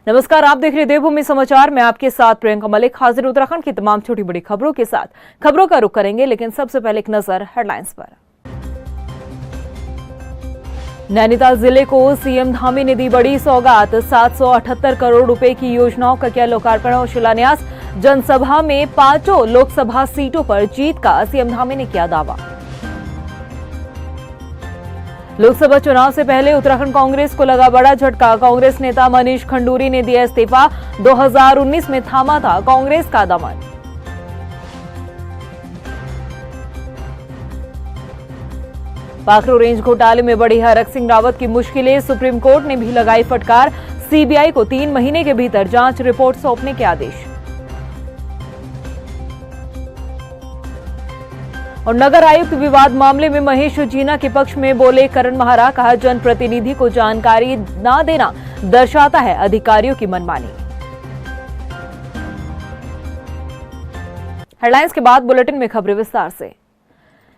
नमस्कार, आप देख रहे देवभूमि समाचार। मैं आपके साथ प्रियंका मलिक हाजिर उत्तराखंड की तमाम छोटी बड़ी खबरों के साथ। खबरों का रुख करेंगे, लेकिन सबसे पहले एक नजर हेडलाइंस पर। नैनीताल जिले को सीएम धामी ने दी बड़ी सौगात। 778 करोड़ रुपए की योजनाओं का किया लोकार्पण और शिलान्यास। जनसभा में 5 लोकसभा सीटों पर जीत का सीएम धामी ने किया दावा। लोकसभा चुनाव से पहले उत्तराखंड कांग्रेस को लगा बड़ा झटका। कांग्रेस नेता मनीष खंडूरी ने दिया इस्तीफा। 2019 में थामा था कांग्रेस का दमन। पाखरू रेंज घोटाले में बढ़ी हरक सिंह रावत की मुश्किलें। सुप्रीम कोर्ट ने भी लगाई फटकार। सीबीआई को 3 महीने के भीतर जांच रिपोर्ट सौंपने के आदेश। और नगर आयुक्त विवाद मामले में महेश जीना के पक्ष में बोले करण महारा। कहा, जनप्रतिनिधि को जानकारी न देना दर्शाता है अधिकारियों की मनमानी। हेडलाइंस के बाद बुलेटिन में खबरें विस्तार से।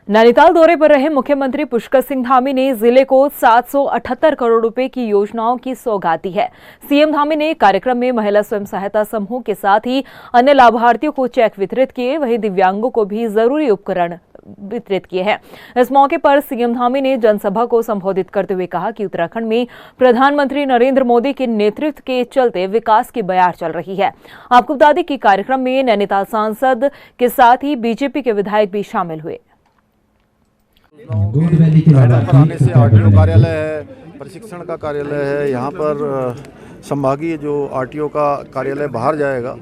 नैनीताल दौरे पर रहे मुख्यमंत्री पुष्कर सिंह धामी ने जिले को 778 करोड़ रुपए की योजनाओं की सौगात दी है। सीएम धामी ने कार्यक्रम में महिला स्वयं सहायता समूह के साथ ही अन्य लाभार्थियों को चेक वितरित किए। वहीं दिव्यांगों को भी जरूरी उपकरण वितरित किए हैं। इस मौके पर सीएम धामी ने जनसभा को संबोधित करते हुए कहा कि उत्तराखंड में प्रधानमंत्री नरेंद्र मोदी के नेतृत्व के चलते विकास की बयार चल रही है। आपको बता दें कि कार्यक्रम में नैनीताल सांसद के साथ ही बीजेपी के विधायक भी शामिल हुए। आने से आरटीओ कार्यालय है, प्रशिक्षण का कार्यालय है। यहाँ पर संभागीय जो आरटीओ का कार्यालय बाहर जाएगा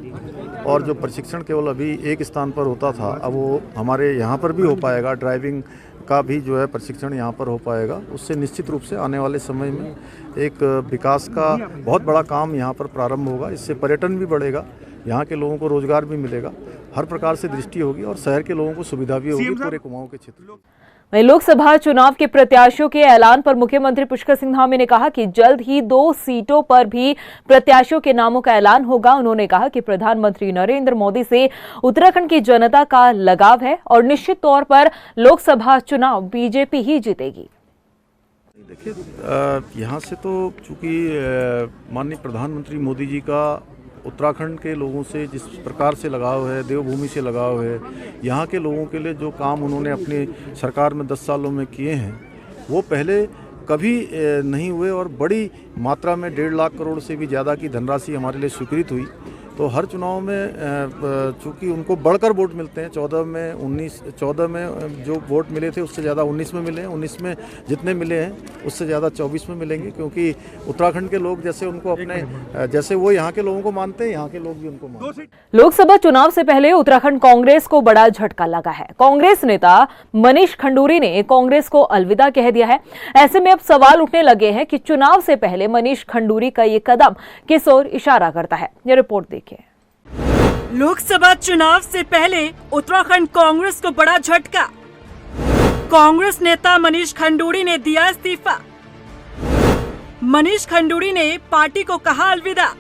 और जो प्रशिक्षण केवल अभी एक स्थान पर होता था, अब वो हमारे यहाँ पर भी हो पाएगा। ड्राइविंग का भी जो है प्रशिक्षण यहाँ पर हो पाएगा। उससे निश्चित रूप से आने वाले समय में एक विकास का बहुत बड़ा काम यहाँ पर प्रारंभ होगा। इससे पर्यटन भी बढ़ेगा, यहाँ के लोगों को रोजगार भी मिलेगा, हर प्रकार से दृष्टि होगी और शहर के लोगों को सुविधा भी होगी पूरे कुमाऊं के क्षेत्र। वहीं लोकसभा चुनाव के प्रत्याशियों के ऐलान पर मुख्यमंत्री पुष्कर सिंह धामी ने कहा कि जल्द ही 2 सीटों पर भी प्रत्याशियों के नामों का ऐलान होगा। उन्होंने कहा कि प्रधानमंत्री नरेंद्र मोदी से उत्तराखंड की जनता का लगाव है और निश्चित तौर पर लोकसभा चुनाव बीजेपी ही जीतेगी। देखिए, यहाँ से तो चूंकि माननीय प्रधानमंत्री मोदी जी का उत्तराखंड के लोगों से जिस प्रकार से लगाव है, देवभूमि से लगाव है, यहाँ के लोगों के लिए जो काम उन्होंने अपनी सरकार में 10 सालों में किए हैं वो पहले कभी नहीं हुए और बड़ी मात्रा में 1.5 लाख करोड़ से भी ज़्यादा की धनराशि हमारे लिए स्वीकृत हुई। तो हर चुनाव में चूँकि उनको बढ़कर वोट मिलते हैं, 14 में जो वोट मिले थे उससे ज़्यादा 19 में मिले हैं। 19 में जितने मिले हैं उससे ज़्यादा 24 में मिलेंगे, क्योंकि उत्तराखंड के लोग जैसे उनको अपने जैसे वो यहाँ के लोगों को मानते हैं, यहाँ के लोग भी उनको मानते हैं। लोकसभा चुनाव से पहले उत्तराखंड कांग्रेस को बड़ा झटका लगा है। कांग्रेस नेता मनीष खंडूरी ने कांग्रेस को अलविदा कह दिया है। ऐसे में अब सवाल उठने लगे हैं कि चुनाव से पहले मनीष खंडूरी का ये कदम किस ओर इशारा करता है। ये रिपोर्ट देखिए। लोकसभा चुनाव से पहले उत्तराखंड कांग्रेस को बड़ा झटका। कांग्रेस नेता मनीष खंडूरी ने दिया इस्तीफा। मनीष खंडूरी ने पार्टी को कहा अलविदा।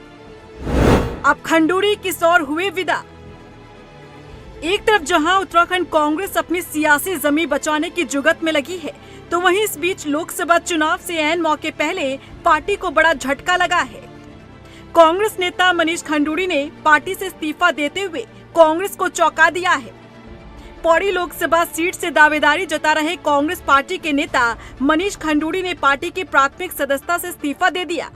अब खंडूरी किस ओर हुए विदा। एक तरफ जहां उत्तराखंड कांग्रेस अपनी सियासी जमीन बचाने की जुगत में लगी है, तो वहीं इस बीच लोकसभा चुनाव से ऐन मौके पहले पार्टी को बड़ा झटका लगा है। कांग्रेस नेता मनीष खंडूरी ने पार्टी से इस्तीफा देते हुए कांग्रेस को चौंका दिया है। पौड़ी लोकसभा सीट से दावेदारी जता रहे कांग्रेस पार्टी के नेता मनीष खंडूरी ने पार्टी की प्राथमिक सदस्यता से इस्तीफा दे दिया।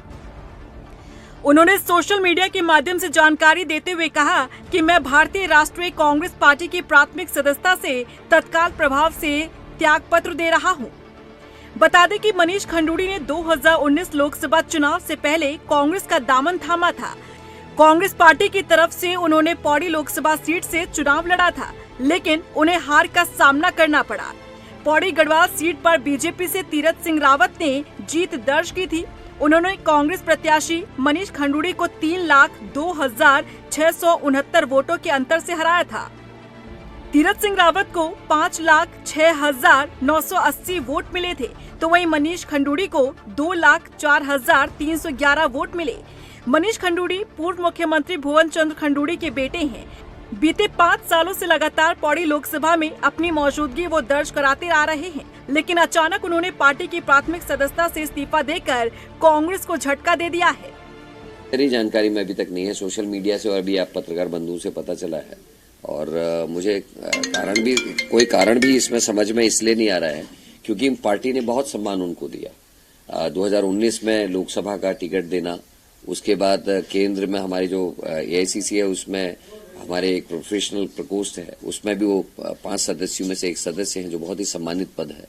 उन्होंने सोशल मीडिया के माध्यम से जानकारी देते हुए कहा कि मैं भारतीय राष्ट्रीय कांग्रेस पार्टी की प्राथमिक सदस्यता से तत्काल प्रभाव से त्याग पत्र दे रहा हूँ। बता दें कि मनीष खंडूरी ने 2019 लोकसभा चुनाव से पहले कांग्रेस का दामन थामा था। कांग्रेस पार्टी की तरफ से उन्होंने पौड़ी लोकसभा सीट से चुनाव लड़ा था, लेकिन उन्हें हार का सामना करना पड़ा। पौड़ी गढ़वाल सीट पर बीजेपी से तीरथ सिंह रावत ने जीत दर्ज की थी। उन्होंने कांग्रेस प्रत्याशी मनीष खंडूरी को 3,02,669 वोटों के अंतर से हराया था। तीरथ सिंह रावत को 5,06,980 वोट मिले थे, तो वहीं मनीष खंडूरी को 2,04,311 वोट मिले। मनीष खंडूरी पूर्व मुख्यमंत्री भुवन चंद्र खंडूरी के बेटे हैं। बीते 5 सालों से लगातार पौड़ी लोकसभा में अपनी मौजूदगी वो दर्ज कराते आ रहे हैं, लेकिन अचानक उन्होंने पार्टी की प्राथमिक सदस्यता से इस्तीफा देकर कांग्रेस को झटका दे दिया है। मेरी जानकारी में अभी तक नहीं है, सोशल मीडिया से और अभी आप पत्रकार बंधुओं से पता चला है। और मुझे कोई कारण भी इसमें समझ में इसलिए नहीं आ रहा है क्योंकि पार्टी ने बहुत सम्मान उनको दिया। 2019 में लोकसभा का टिकट देना, उसके बाद केंद्र में हमारी जो AICC है उसमें हमारे एक प्रोफेशनल प्रकोष्ठ है, उसमें भी वो 5 सदस्यों में से एक सदस्य हैं जो बहुत ही सम्मानित पद है।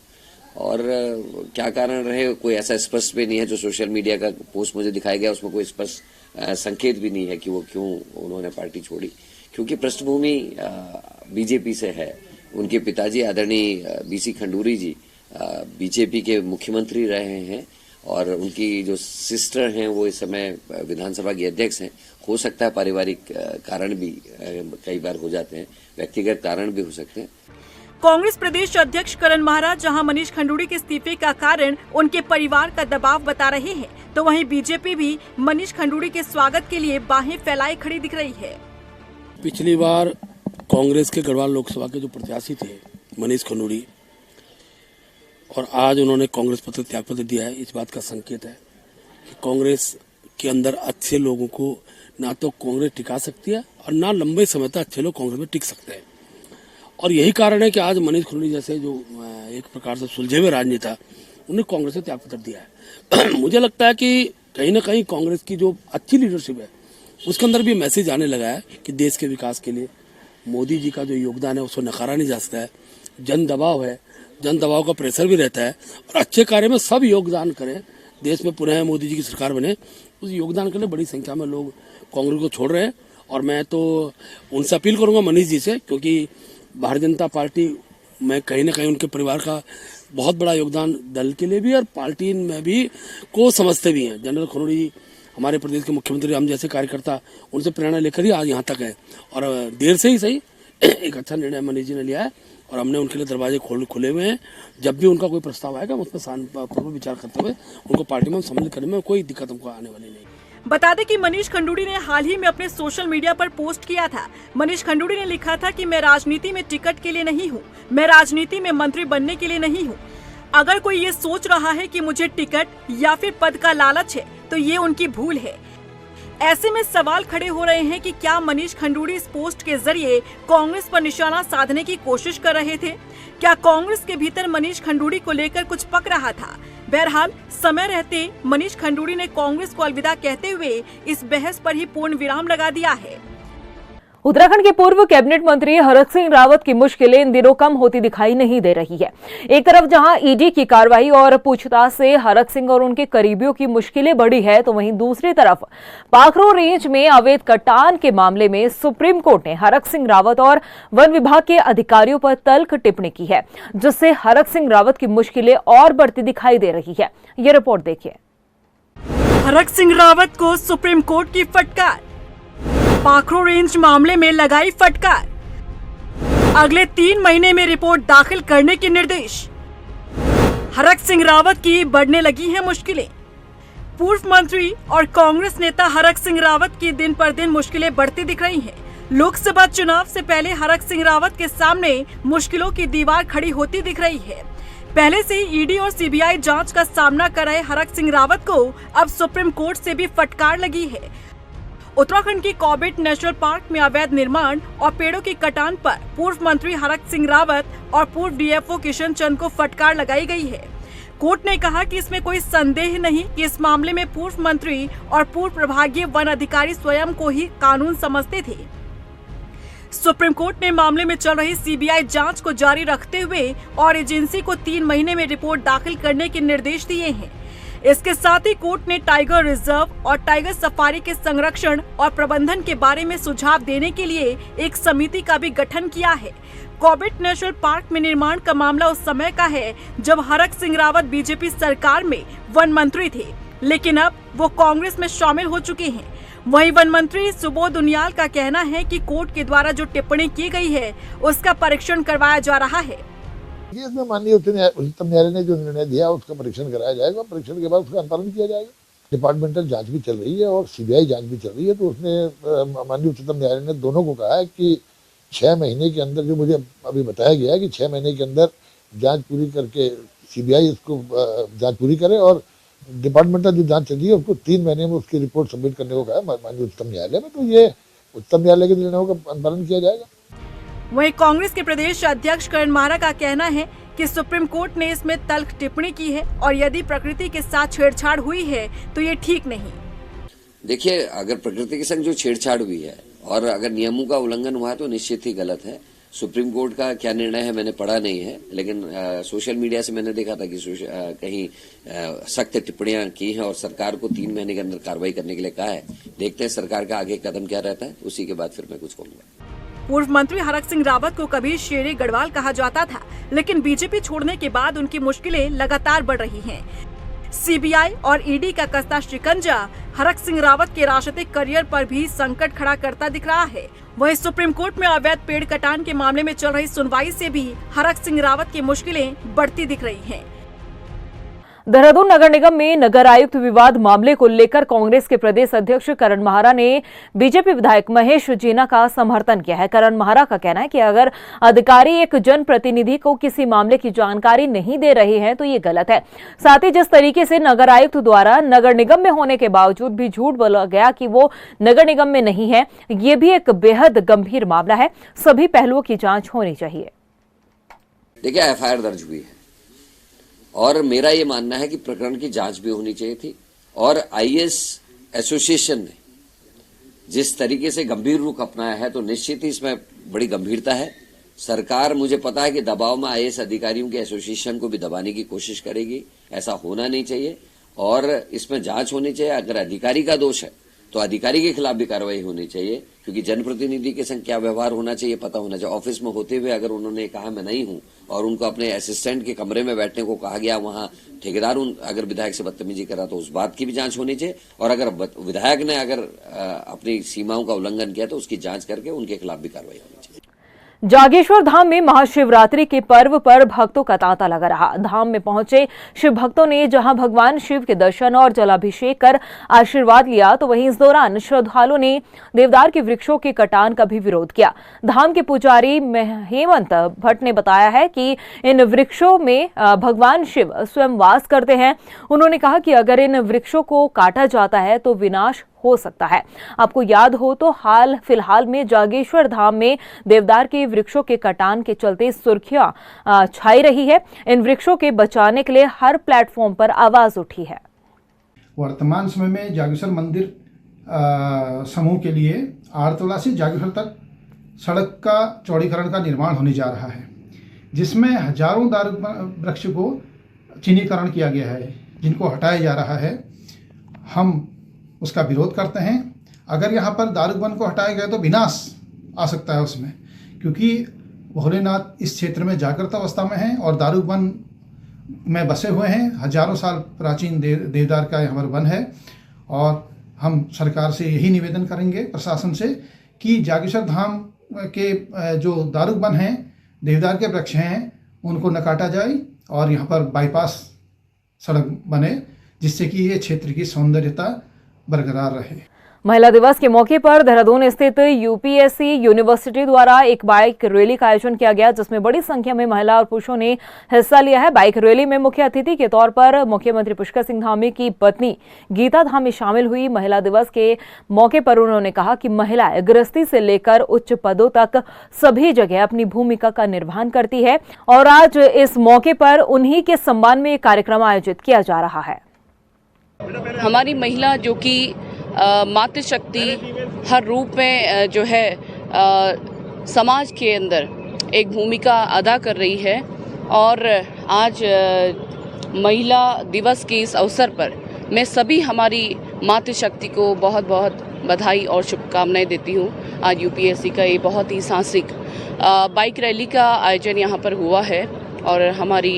और क्या कारण रहे कोई ऐसा स्पष्ट भी नहीं है। जो सोशल मीडिया का पोस्ट मुझे दिखाया गया उसमें कोई स्पष्ट संकेत भी नहीं है कि वो क्यों उन्होंने पार्टी छोड़ी, क्योंकि पृष्ठभूमि बीजेपी से है। उनके पिताजी आदरणीय BC खंडूरी जी बीजेपी के मुख्यमंत्री रहे हैं और उनकी जो सिस्टर हैं वो इस समय विधानसभा की अध्यक्ष हैं। हो सकता है पारिवारिक कारण भी कई बार हो जाते हैं, व्यक्तिगत कारण भी हो सकते हैं। कांग्रेस प्रदेश अध्यक्ष करण महाराज जहां मनीष खंडूड़ी के इस्तीफे का कारण उनके परिवार का दबाव बता रहे हैं, तो वहीं बीजेपी भी मनीष खंडूड़ी के स्वागत के लिए बाहें फैलाए खड़ी दिख रही है। पिछली बार कांग्रेस के गढ़वाल लोकसभा के जो प्रत्याशी थे मनीष खंडूड़ी, और आज उन्होंने कांग्रेस पत्र त्याग पत्र दिया है, इस बात का संकेत है कि कांग्रेस के अंदर अच्छे लोगों को ना तो कांग्रेस टिका सकती है और ना लंबे समय तक अच्छे लोग कांग्रेस में टिक सकते हैं। और यही कारण है कि आज मनीष खंडूड़ी जैसे जो एक प्रकार से सुलझे हुए राजनेता उन्हें कांग्रेस से त्यागपत्र दिया है। मुझे लगता है कि कहीं ना कहीं कांग्रेस की जो अच्छी लीडरशिप है उसके अंदर भी मैसेज आने लगा है कि देश के विकास के लिए मोदी जी का जो योगदान है उसको नकारा नहीं जा सकता है। जन दबाव है, जन दबाव का प्रेशर भी रहता है और अच्छे कार्य में सब योगदान करें, देश में पुनः मोदी जी की सरकार बने, उस योगदान के लिए बड़ी संख्या में लोग कांग्रेस को छोड़ रहे हैं। और मैं तो उनसे अपील करूंगा मनीष जी से, क्योंकि भारतीय जनता पार्टी में कहीं ना कहीं उनके परिवार का बहुत बड़ा योगदान दल के लिए भी और पार्टी में भी को समझते भी हैं। जनरल खंडूड़ी जी हमारे प्रदेश के मुख्यमंत्री, हम जैसे कार्यकर्ता उनसे प्रेरणा लेकर ही आज यहाँ तक है और देर से ही सही एक अच्छा निर्णय मनीष जी ने लिया है और हमने उनके लिए दरवाजे खुले हुए हैं। जब भी उनका कोई प्रस्ताव आएगा उस पर शांतिपूर्वक विचार करते हुए उनको पार्टी में सम्मिलित करने में कोई दिक्कत हमको आने वाली नहीं। बता दें कि मनीष खंडूड़ी ने हाल ही में अपने सोशल मीडिया पर पोस्ट किया था। मनीष खंडूड़ी ने लिखा था कि मैं राजनीति में टिकट के लिए नहीं हूँ, मैं राजनीति में मंत्री बनने के लिए नहीं हूँ। अगर कोई ये सोच रहा है कि मुझे टिकट या फिर पद का लालच है तो ये उनकी भूल है। ऐसे में सवाल खड़े हो रहे हैं कि क्या मनीष खंडूड़ी इस पोस्ट के जरिए कांग्रेस पर निशाना साधने की कोशिश कर रहे थे? क्या कांग्रेस के भीतर मनीष खंडूड़ी को लेकर कुछ पक रहा था? बहरहाल समय रहते मनीष खंडूड़ी ने कांग्रेस को अलविदा कहते हुए इस बहस पर ही पूर्ण विराम लगा दिया है। उत्तराखंड के पूर्व कैबिनेट मंत्री हरक सिंह रावत की मुश्किलें इन दिनों कम होती दिखाई नहीं दे रही है। एक तरफ जहां ईडी की कार्रवाई और पूछताछ से हरक सिंह और उनके करीबियों की मुश्किलें बढ़ी है, तो वहीं दूसरी तरफ पाखरो रेंज में अवैध कटान के मामले में सुप्रीम कोर्ट ने हरक सिंह रावत और वन विभाग के अधिकारियों पर तल्ख टिप्पणी की है, जिससे हरक सिंह रावत की मुश्किलें और बढ़ती दिखाई दे रही है। ये रिपोर्ट देखिए। हरक सिंह रावत को सुप्रीम कोर्ट की फटकार, पाखरो रेंज मामले में लगाई फटकार, अगले 3 महीने में रिपोर्ट दाखिल करने के निर्देश। हरक सिंह रावत की बढ़ने लगी हैं मुश्किलें। पूर्व मंत्री और कांग्रेस नेता हरक सिंह रावत की दिन पर दिन मुश्किलें बढ़ती दिख रही हैं। लोकसभा चुनाव से पहले हरक सिंह रावत के सामने मुश्किलों की दीवार खड़ी होती दिख रही है। पहले से ही ईडी और सीबीआई जांच का सामना कर रहे हरक सिंह रावत को अब सुप्रीम कोर्ट से भी फटकार लगी है। उत्तराखंड की कॉर्बेट नेशनल पार्क में अवैध निर्माण और पेड़ों की कटान पर पूर्व मंत्री हरक सिंह रावत और पूर्व डीएफओ किशन चंद को फटकार लगाई गई है। कोर्ट ने कहा कि इसमें कोई संदेह नहीं कि इस मामले में पूर्व मंत्री और पूर्व प्रभागीय वन अधिकारी स्वयं को ही कानून समझते थे। सुप्रीम कोर्ट ने मामले में चल रही सीबीआई जांच को जारी रखते हुए और एजेंसी को 3 महीने में रिपोर्ट दाखिल करने के निर्देश दिए हैं। इसके साथ ही कोर्ट ने टाइगर रिजर्व और टाइगर सफारी के संरक्षण और प्रबंधन के बारे में सुझाव देने के लिए एक समिति का भी गठन किया है। कॉर्बेट नेशनल पार्क में निर्माण का मामला उस समय का है जब हरक सिंह रावत बीजेपी सरकार में वन मंत्री थे, लेकिन अब वो कांग्रेस में शामिल हो चुके हैं। वहीं वन मंत्री सुबोध उनियाल का कहना है कि कोर्ट के द्वारा जो टिप्पणी की गई है उसका परीक्षण करवाया जा रहा है। इसमें माननीय उच्चतम न्यायालय ने जो निर्णय दिया उसका परीक्षण कराया जाएगा। परीक्षण के बाद उसका अंतरण किया जाएगा। डिपार्टमेंटल जांच भी चल रही है और सीबीआई जांच भी चल रही है, तो उसने माननीय उच्चतम न्यायालय ने दोनों को कहा है कि 6 महीने के अंदर, जो मुझे अभी बताया गया है कि 6 महीने के अंदर जांच पूरी करके सीबीआई इसको जांच पूरी करे और डिपार्टमेंटल जो जांच चल रही है उसको 3 महीने में उसकी रिपोर्ट सबमिट करने को कहा है माननीय उच्चतम न्यायालय में, तो ये उच्चतम न्यायालय के निर्णयों का अनुपालन किया जाएगा। वहीं कांग्रेस के प्रदेश अध्यक्ष करण मारा का कहना है कि सुप्रीम कोर्ट ने इसमें तल्ख टिप्पणी की है और यदि प्रकृति के साथ छेड़छाड़ हुई है तो ये ठीक नहीं। देखिए, अगर प्रकृति के संग जो छेड़छाड़ हुई है और अगर नियमों का उल्लंघन हुआ है तो निश्चित ही गलत है। सुप्रीम कोर्ट का क्या निर्णय है मैंने पढ़ा नहीं है, लेकिन सोशल मीडिया से मैंने देखा था कि कहीं सख्त टिप्पणियां की हैं और सरकार को 3 महीने के अंदर कार्रवाई करने के लिए कहा है। देखते हैं सरकार का आगे कदम क्या रहता है, उसी के बाद फिर मैं कुछ कहूंगा। पूर्व मंत्री हरक सिंह रावत को कभी शेरे गढ़वाल कहा जाता था, लेकिन बीजेपी छोड़ने के बाद उनकी मुश्किलें लगातार बढ़ रही हैं। सीबीआई और ईडी का कसता शिकंजा हरक सिंह रावत के राजनीतिक करियर पर भी संकट खड़ा करता दिख रहा है। वहीं सुप्रीम कोर्ट में अवैध पेड़ कटान के मामले में चल रही सुनवाई से भी हरक सिंह रावत की मुश्किलें बढ़ती दिख रही हैं। देहरादून नगर निगम में नगर आयुक्त विवाद मामले को लेकर कांग्रेस के प्रदेश अध्यक्ष करण माहरा ने बीजेपी विधायक महेश जीना का समर्थन किया है। करण माहरा का कहना है कि अगर अधिकारी एक जनप्रतिनिधि को किसी मामले की जानकारी नहीं दे रहे हैं तो ये गलत है। साथ ही जिस तरीके से नगर आयुक्त द्वारा नगर निगम में होने के बावजूद भी झूठ बोला गया कि वो नगर निगम में नहीं है, ये भी एक बेहद गंभीर मामला है। सभी पहलुओं की जांच होनी चाहिए। देखिए, एफआईआर दर्ज हुई है और मेरा ये मानना है कि प्रकरण की जांच भी होनी चाहिए थी और आईएएस एसोसिएशन ने जिस तरीके से गंभीर रुख अपनाया है तो निश्चित ही इसमें बड़ी गंभीरता है। सरकार, मुझे पता है कि दबाव में आईएएस अधिकारियों के एसोसिएशन को भी दबाने की कोशिश करेगी। ऐसा होना नहीं चाहिए और इसमें जांच होनी चाहिए। अगर अधिकारी का दोष है तो अधिकारी के खिलाफ भी कार्रवाई होनी चाहिए, क्योंकि जनप्रतिनिधि के संग क्या व्यवहार होना चाहिए पता होना चाहिए। ऑफिस में होते हुए अगर उन्होंने कहा मैं नहीं हूं और उनको अपने असिस्टेंट के कमरे में बैठने को कहा गया, वहां ठेकेदार अगर विधायक से बदतमीजी करा तो उस बात की भी जांच होनी चाहिए और अगर विधायक ने अगर अपनी सीमाओं का उल्लंघन किया तो उसकी जांच करके उनके खिलाफ भी कार्रवाई होनी चाहिए। जागेश्वर धाम में महाशिवरात्रि के पर्व पर भक्तों का तांता लगा रहा। धाम में पहुंचे शिव भक्तों ने जहां भगवान शिव के दर्शन और जलाभिषेक कर आशीर्वाद लिया, तो वहीं इस दौरान श्रद्धालुओं ने देवदार के वृक्षों के कटान का भी विरोध किया। धाम के पुजारी हेमंत भट्ट ने बताया है कि इन वृक्षों में भगवान शिव स्वयं वास करते हैं। उन्होंने कहा कि अगर इन वृक्षों को काटा जाता है तो विनाश हो सकता है। आपको याद हो तो हाल फिलहाल में जागेश्वर धाम में देवदार के वृक्षों के कटान के चलते सुर्खियां छाई रही है। इन वृक्षों के बचाने के लिए हर प्लेटफॉर्म पर आवाज उठी है। वर्तमान समय में जागेश्वर मंदिर समूह के लिए आरतोला से जागेश्वर तक सड़क का चौड़ीकरण का निर्माण होने जा रहा है, जिसमें हजारों दारुक वृक्ष को चिन्हीकरण किया गया है, जिनको हटाया जा रहा है। हम उसका विरोध करते हैं। अगर यहाँ पर दारुक वन को हटाया गया तो विनाश आ सकता है उसमें, क्योंकि भोलेनाथ इस क्षेत्र में जागृत अवस्था में हैं और दारुक वन में बसे हुए हैं। हजारों साल प्राचीन देवदार का यहाँ पर वन है और हम सरकार से यही निवेदन करेंगे, प्रशासन से, कि जागेश्वर धाम के जो दारुक वन हैं, देवदार के वृक्ष हैं, उनको न काटा जाए और यहाँ पर बाईपास सड़क बने, जिससे कि ये क्षेत्र की सौंदर्यता बरकरार रहे। महिला दिवस के मौके पर देहरादून स्थित यूपीएससी यूनिवर्सिटी द्वारा एक बाइक रैली का आयोजन किया गया, जिसमें बड़ी संख्या में महिला और पुरुषों ने हिस्सा लिया है। बाइक रैली में मुख्य अतिथि के तौर पर मुख्यमंत्री पुष्कर सिंह धामी की पत्नी गीता धामी शामिल हुई। महिला दिवस के मौके पर उन्होंने कहा कि महिलाएं गृहस्थी से लेकर उच्च पदों तक सभी जगह अपनी भूमिका का निर्वहन करती है और आज इस मौके पर उन्हीं के सम्मान में एक कार्यक्रम आयोजित किया जा रहा है। हमारी महिला जो कि मातृशक्ति हर रूप में जो है समाज के अंदर एक भूमिका अदा कर रही है और आज महिला दिवस के इस अवसर पर मैं सभी हमारी मातृशक्ति को बहुत बहुत बधाई और शुभकामनाएं देती हूँ। आज यूपीएससी का ये बहुत ही साहसिक बाइक रैली का आयोजन यहाँ पर हुआ है और हमारी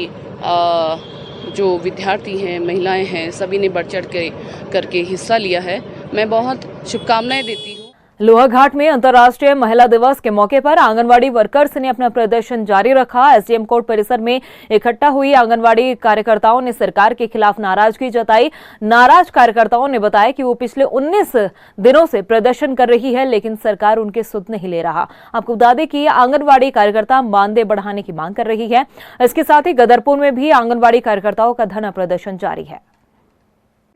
जो विद्यार्थी हैं, महिलाएं हैं, सभी ने बढ़ चढ़ के करके हिस्सा लिया है। मैं बहुत शुभकामनाएं देती हूँ। लोहाघाट में अंतर्राष्ट्रीय महिला दिवस के मौके पर आंगनवाड़ी वर्कर्स ने अपना प्रदर्शन जारी रखा। एसडीएम कोर्ट परिसर में इकट्ठा हुई आंगनवाड़ी कार्यकर्ताओं ने सरकार के खिलाफ नाराजगी जताई। नाराज कार्यकर्ताओं ने बताया कि वो पिछले 19 दिनों से प्रदर्शन कर रही है, लेकिन सरकार उनके सुध नहीं ले रहा। आपको बता दें कि आंगनवाड़ी कार्यकर्ता मानदेय बढ़ाने की मांग कर रही है। इसके साथ ही गदरपुर में भी आंगनवाड़ी कार्यकर्ताओं का धरना प्रदर्शन जारी है।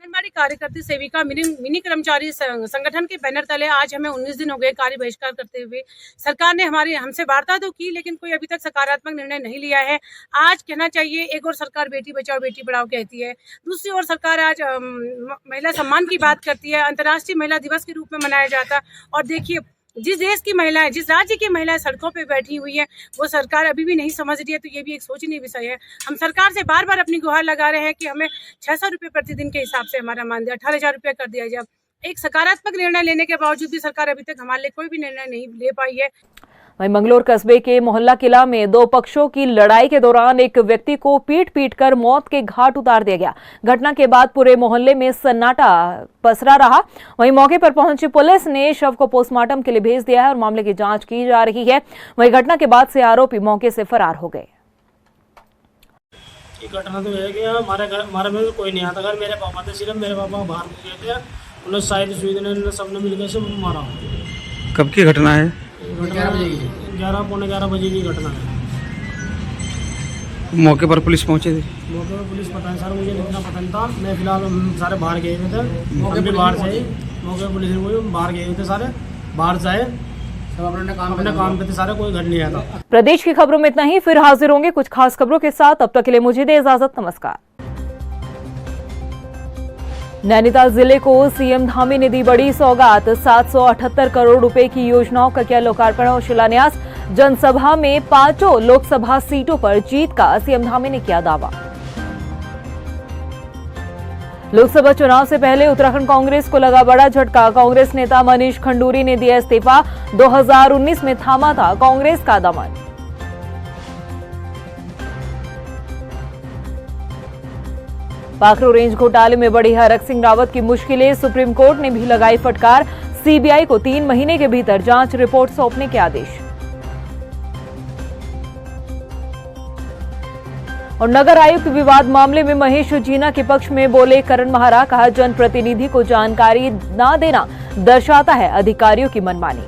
आंगनबाड़ी कार्यकर्ती सेविका मिनी कर्मचारी संगठन के बैनर तले आज हमें 19 दिन हो गए कार्य बहिष्कार करते हुए। सरकार ने हमसे वार्ता तो की, लेकिन कोई अभी तक सकारात्मक निर्णय नहीं लिया है। आज कहना चाहिए, एक और सरकार बेटी बचाओ बेटी पढ़ाओ कहती है, दूसरी ओर सरकार आज महिला सम्मान की बात करती है, अंतर्राष्ट्रीय महिला दिवस के रूप में मनाया जाता है। और देखिए, जिस देश की महिलाएं, जिस राज्य की महिलाएं सड़कों पे बैठी हुई हैं, वो सरकार अभी भी नहीं समझ रही है। तो ये भी एक सोचनीय विषय है। हम सरकार से बार बार अपनी गुहार लगा रहे हैं कि हमें 600 रुपये प्रतिदिन के हिसाब से हमारा मानदेय 18,000 रुपये कर दिया जाए। एक सकारात्मक निर्णय लेने के बावजूद भी सरकार अभी तक हमारे लिए कोई भी निर्णय नहीं ले पाई है। वहीं मंगलोर कस्बे के मोहल्ला किला में दो पक्षों की लड़ाई के दौरान एक व्यक्ति को पीट कर मौत के घाट उतार दिया गया। घटना के बाद पूरे मोहल्ले में सन्नाटा पसरा रहा। वहीं मौके पर पहुंची पुलिस ने शव को पोस्टमार्टम के लिए भेज दिया है और मामले की जांच की जा रही है। वहीं घटना के बाद से आरोपी मौके से फरार हो गए। घटना तो है कि हमारे में कोई नहीं आता। मेरे पापा थे, सिर्फ मेरे पापा बाहर गए थे, उन्होंने शायद सुविधा सबने मिलकर से मारा। कब की घटना है? 11 पौने 11 बजे की घटना है। मौके पर पुलिस पहुंचे थे? मौके पर पुलिस पता नहीं सर, मुझे इतना पता नहीं था। मैं फिलहाल सारे बाहर गए हुए थे, मौके बाहर से मौके पर पुलिस बाहर गए हुए थे, सारे बाहर जाए अपने काम पे थे सारे, कोई घर नहीं आया था। प्रदेश की खबरों में इतना ही, फिर हाजिर होंगे कुछ खास खबरों के साथ। तब तक के लिए मुझे दे इजाजत, नमस्कार। नैनीताल जिले को सीएम धामी ने दी बड़ी सौगात। 778 करोड़ रुपए की योजनाओं का किया लोकार्पण और शिलान्यास। जनसभा में 5 लोकसभा सीटों पर जीत का सीएम धामी ने किया दावा। लोकसभा चुनाव से पहले उत्तराखंड कांग्रेस को लगा बड़ा झटका। कांग्रेस नेता मनीष खंडूरी ने दिया इस्तीफा। 2019 में थामा था कांग्रेस का दमन। पाखरू रेंज घोटाले में बढ़ी हरक सिंह रावत की मुश्किलें। सुप्रीम कोर्ट ने भी लगाई फटकार। सीबीआई को 3 महीने के भीतर जांच रिपोर्ट सौंपने के आदेश। और नगर आयुक्त विवाद मामले में महेश जीना के पक्ष में बोले करण महारा। कहा, जनप्रतिनिधि को जानकारी न देना दर्शाता है अधिकारियों की मनमानी।